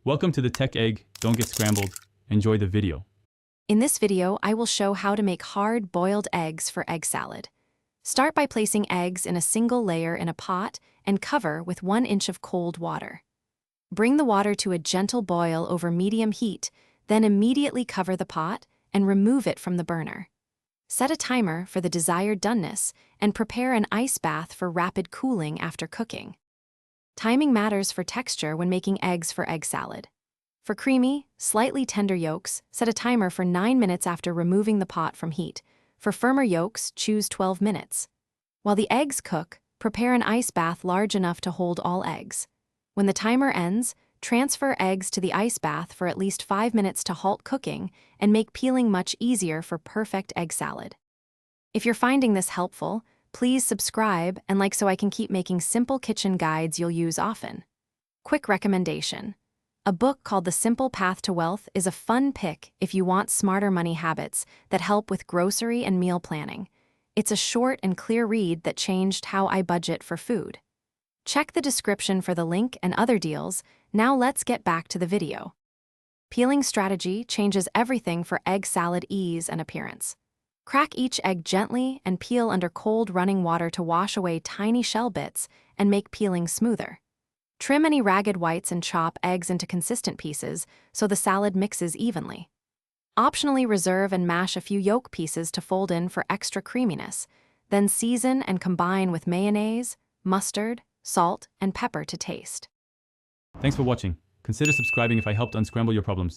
Welcome to the Tech Egg. Don't get scrambled. Enjoy the video. In this video, I will show how to make hard boiled eggs for egg salad. Start by placing eggs in a single layer in a pot and cover with 1 inch of cold water. Bring the water to a gentle boil over medium heat, then immediately cover the pot and remove it from the burner. Set a timer for the desired doneness and prepare an ice bath for rapid cooling after cooking. Timing matters for texture when making eggs for egg salad. For creamy, slightly tender yolks, set a timer for 9 minutes after removing the pot from heat. For firmer yolks, choose 12 minutes. While the eggs cook, prepare an ice bath large enough to hold all eggs. When the timer ends, transfer eggs to the ice bath for at least 5 minutes to halt cooking and make peeling much easier for perfect egg salad. If you're finding this helpful, please subscribe and like so I can keep making simple kitchen guides you'll use often. Quick recommendation. A book called The Simple Path to Wealth is a fun pick if you want smarter money habits that help with grocery and meal planning. It's a short and clear read that changed how I budget for food. Check the description for the link and other deals. Now let's get back to the video. Peeling strategy changes everything for egg salad ease and appearance. Crack each egg gently and peel under cold running water to wash away tiny shell bits and make peeling smoother. Trim any ragged whites and chop eggs into consistent pieces so the salad mixes evenly. Optionally reserve and mash a few yolk pieces to fold in for extra creaminess, then season and combine with mayonnaise, mustard, salt, and pepper to taste. Thanks for watching. Consider subscribing if I helped unscramble your problems.